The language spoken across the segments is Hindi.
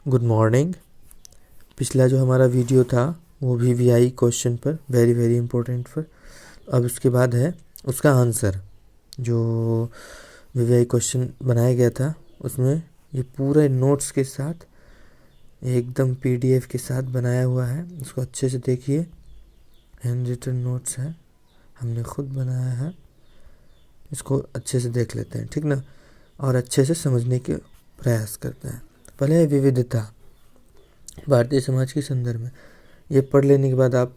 Good morning. पिछला जो हमारा वीडियो था वो भी वीआई क्वेश्चन पर, वेरी वेरी इंपॉर्टेंट पर। अब उसके बाद है उसका आंसर। जो वीआई क्वेश्चन बनाया गया था उसमें ये पूरे नोट्स के साथ एकदम पीडीएफ के साथ बनाया हुआ है। उसको अच्छे से देखिए, हैंड रिटन नोट्स है, हमने खुद बनाया है। इसको अच्छे से देख लेते हैं, ठीक ना, और अच्छे से समझने के प्रयास करते हैं। पहले है विविधता भारतीय समाज के संदर्भ में। ये पढ़ लेने के बाद आप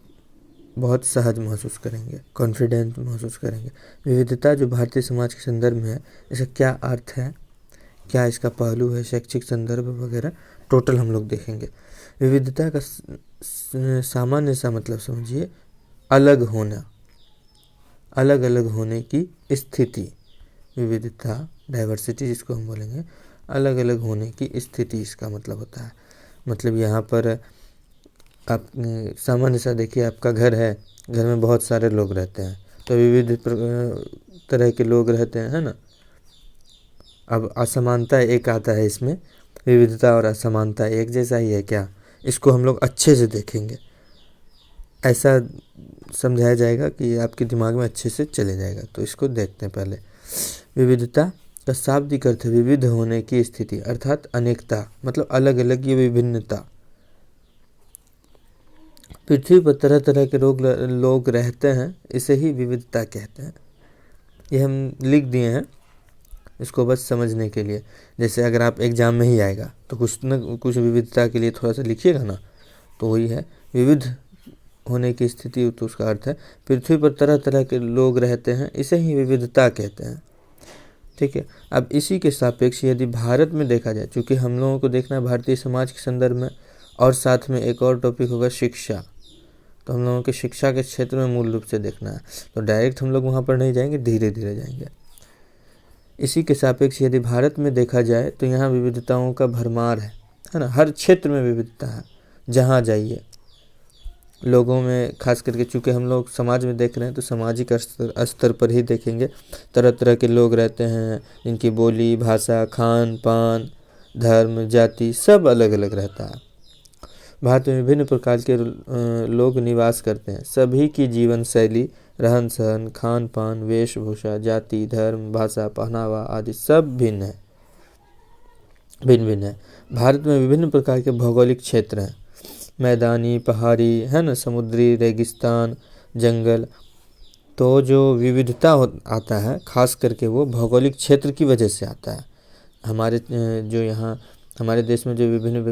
बहुत सहज महसूस करेंगे, कॉन्फिडेंट महसूस करेंगे। विविधता जो भारतीय समाज के संदर्भ में है, इसका क्या अर्थ है, क्या इसका पहलू है, शैक्षिक संदर्भ वगैरह टोटल हम लोग देखेंगे। विविधता का सामान्य सा मतलब समझिए, अलग होना, अलग अलग होने की स्थिति। विविधता, डाइवर्सिटी जिसको हम बोलेंगे, अलग अलग होने की स्थिति इसका मतलब होता है। मतलब यहाँ पर आप सामान्य सा देखिए, आपका घर है, घर में बहुत सारे लोग रहते हैं, तो विविध तरह के लोग रहते हैं, है ना। अब असमानता एक आता है इसमें, विविधता और असमानता एक जैसा ही है क्या, इसको हम लोग अच्छे से देखेंगे। ऐसा समझाया जाएगा कि आपके दिमाग में अच्छे से चले जाएगा। तो इसको देखते हैं पहले। विविधता का शाब्दिक अर्थ है विविध होने की स्थिति, अर्थात अनेकता, मतलब अलग अलग ये विभिन्नता। पृथ्वी पर तरह तरह के लोग रहते हैं, इसे ही विविधता कहते हैं। ये हम लिख दिए हैं इसको बस समझने के लिए। जैसे अगर आप एग्जाम में ही आएगा तो कुछ न कुछ विविधता के लिए थोड़ा सा लिखिएगा ना, तो वही है विविध होने की स्थिति। तो उसका अर्थ है पृथ्वी पर तरह तरह के लोग रहते हैं, इसे ही विविधता कहते हैं, ठीक है। अब इसी के सापेक्ष यदि भारत में देखा जाए, चूँकि हम लोगों को देखना है भारतीय समाज के संदर्भ में, और साथ में एक और टॉपिक होगा शिक्षा, तो हम लोगों के शिक्षा के क्षेत्र में मूल रूप से देखना है। तो डायरेक्ट हम लोग वहाँ पर नहीं जाएंगे, धीरे धीरे जाएंगे। इसी के सापेक्ष यदि भारत में देखा जाए तो यहाँ विविधताओं का भरमार है ना। हर क्षेत्र में विविधता है, जहाँ जाइए। लोगों में खास करके, चूँकि हम लोग समाज में देख रहे हैं तो सामाजिक स्तर पर ही देखेंगे। तरह तरह के लोग रहते हैं, जिनकी बोली, भाषा, खान पान, धर्म, जाति सब अलग अलग रहता है। भारत में विभिन्न प्रकार के लोग निवास करते हैं। सभी की जीवन शैली, रहन सहन, खान पान, वेशभूषा, जाति, धर्म, भाषा, पहनावा आदि सब भिन्न है। भारत में विभिन्न प्रकार के भौगोलिक क्षेत्र हैं, मैदानी, पहाड़ी, है ना, समुद्री, रेगिस्तान, जंगल। तो जो विविधता आता है खास करके वो भौगोलिक क्षेत्र की वजह से आता है। हमारे जो यहाँ हमारे देश में जो विभिन्न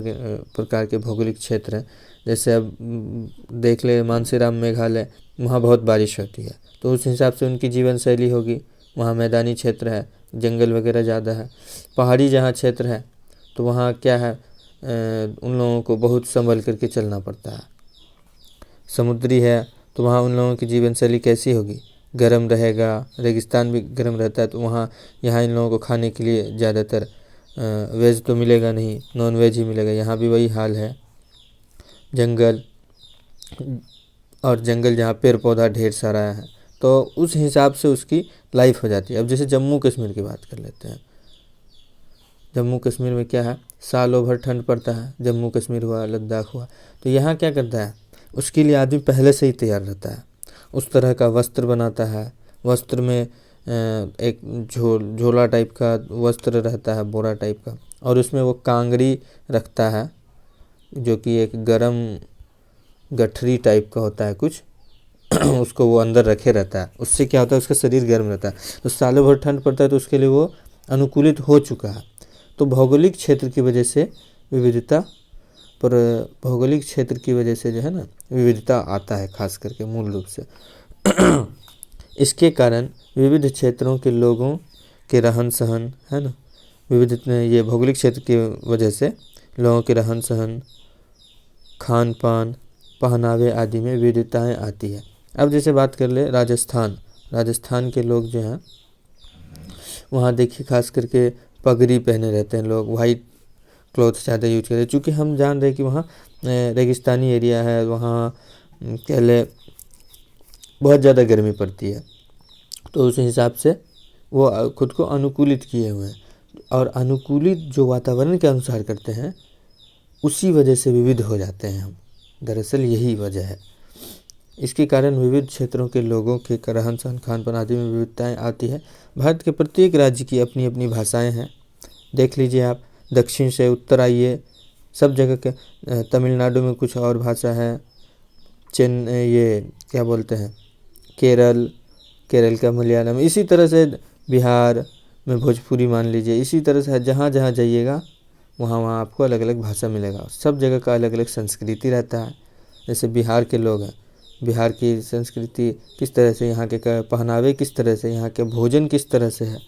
प्रकार के भौगोलिक क्षेत्र हैं, जैसे अब देख ले मानसीराम मेघालय, वहाँ बहुत बारिश होती है, तो उस हिसाब से उनकी जीवन शैली होगी। वहाँ मैदानी क्षेत्र है, जंगल वगैरह ज़्यादा है। पहाड़ी जहाँ क्षेत्र है तो वहाँ क्या है, उन लोगों को बहुत संभल करके चलना पड़ता है। समुद्री है तो वहाँ उन लोगों की जीवन शैली कैसी होगी, गर्म रहेगा। रेगिस्तान भी गर्म रहता है, तो वहाँ यहाँ इन लोगों को खाने के लिए ज़्यादातर वेज तो मिलेगा नहीं, नॉन वेज ही मिलेगा। यहाँ भी वही हाल है। जंगल, और जंगल जहाँ पेड़ पौधा ढेर सारा है, तो उस हिसाब से उसकी लाइफ हो जाती है। अब जैसे जम्मू कश्मीर की बात कर लेते हैं। जम्मू कश्मीर में क्या है, सालों भर ठंड पड़ता है। जम्मू कश्मीर हुआ, लद्दाख हुआ, तो यहाँ क्या करता है, उसके लिए आदमी पहले से ही तैयार रहता है। उस तरह का वस्त्र बनाता है। वस्त्र में एक झोला टाइप का वस्त्र रहता है, बोरा टाइप का, और उसमें वो कांगड़ी रखता है, जो कि एक गरम गठरी टाइप का होता है कुछ उसको वो अंदर रखे रहता है। उससे क्या होता है, उसका शरीर गर्म रहता है। तो सालों भर ठंड पड़ता है, तो उसके लिए वो अनुकूलित हो चुका है। तो भौगोलिक क्षेत्र की वजह से विविधता, पर भौगोलिक क्षेत्र की वजह से जो है ना विविधता आता है खास करके मूल रूप से। इसके कारण विविध क्षेत्रों के लोगों के रहन सहन, है ना, विविध ये भौगोलिक क्षेत्र की वजह से लोगों के रहन सहन, खान पान, पहनावे आदि में विविधताएँ आती है। अब जैसे बात कर ले राजस्थान के लोग जो हैं, वहाँ देखिए खास करके पगड़ी पहने रहते हैं लोग, वाइट क्लॉथ ज़्यादा यूज करते हैं। चूँकि हम जान रहे हैं कि वहाँ रेगिस्तानी एरिया है, वहाँ कह ले बहुत ज़्यादा गर्मी पड़ती है, तो उस हिसाब से वो खुद को अनुकूलित किए हुए हैं। और अनुकूलित जो वातावरण के अनुसार करते हैं, उसी वजह से विविध हो जाते हैं हम। दरअसल यही वजह है। इसके कारण विविध क्षेत्रों के लोगों के रहन सहन खान पान आदि में विविधताएँ आती है। भारत के प्रत्येक राज्य की अपनी अपनी भाषाएँ हैं। देख लीजिए आप, दक्षिण से उत्तर आइए, सब जगह के तमिलनाडु में कुछ और भाषा है, ये क्या बोलते हैं, केरल का मलयालम, इसी तरह से बिहार में भोजपुरी मान लीजिए। इसी तरह से जहाँ जहाँ जाइएगा वहाँ वहाँ आपको अलग अलग भाषा मिलेगा। सब जगह का अलग अलग संस्कृति रहता है। जैसे बिहार के लोग हैं, बिहार की संस्कृति किस तरह से, यहाँ के पहनावे किस तरह से, यहाँ के भोजन किस तरह से है।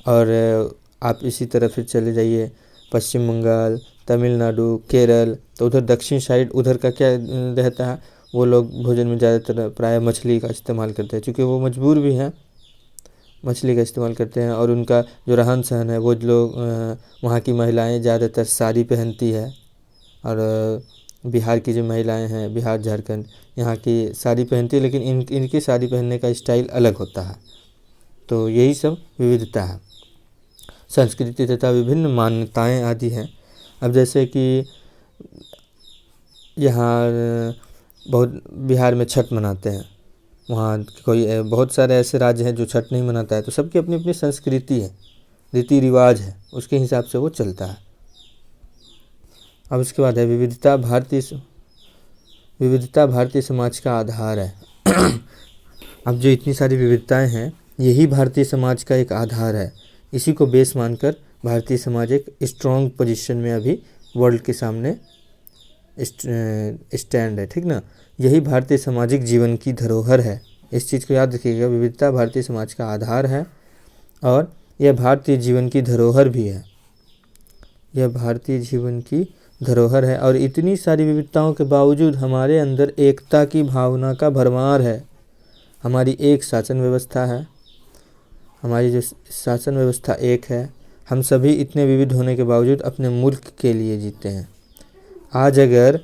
और आप इसी तरह फिर चले जाइए पश्चिम बंगाल, तमिलनाडु, केरल, तो उधर दक्षिण साइड उधर का क्या रहता है, वो लोग भोजन में ज़्यादातर प्राय मछली का इस्तेमाल करते हैं, क्योंकि वो मजबूर भी हैं, मछली का इस्तेमाल करते हैं। और उनका जो रहन सहन है, वो लोग वहाँ की महिलाएं ज़्यादातर साड़ी पहनती है। और बिहार की जो महिलाएं हैं, बिहार झारखंड, यहाँ की साड़ी पहनती है, लेकिन इनकी साड़ी पहनने का स्टाइल अलग होता है। तो यही सब विविधता है। संस्कृति तथा विभिन्न मान्यताएं आदि हैं। अब जैसे कि यहाँ बहुत बिहार में छठ मनाते हैं, वहाँ कोई बहुत सारे ऐसे राज्य हैं जो छठ नहीं मनाता है। तो सबकी अपनी अपनी संस्कृति है, रीति रिवाज है, उसके हिसाब से वो चलता है। अब उसके बाद है विविधता भारतीय समाज का आधार है। अब जो इतनी सारी विविधताएं हैं, यही भारतीय समाज का एक आधार है। इसी को बेस मानकर भारतीय समाज एक स्ट्रॉन्ग पोजीशन में अभी वर्ल्ड के सामने स्टैंड है, ठीक ना। यही भारतीय सामाजिक जीवन की धरोहर है। इस चीज़ को याद रखिएगा, विविधता भारतीय समाज का आधार है और यह भारतीय जीवन की धरोहर भी है। यह भारतीय जीवन की धरोहर है। और इतनी सारी विविधताओं के बावजूद हमारे अंदर एकता की भावना का भरमार है। हमारी एक शासन व्यवस्था है, हमारी जो शासन व्यवस्था एक है। हम सभी इतने विविध होने के बावजूद अपने मुल्क के लिए जीते हैं। आज अगर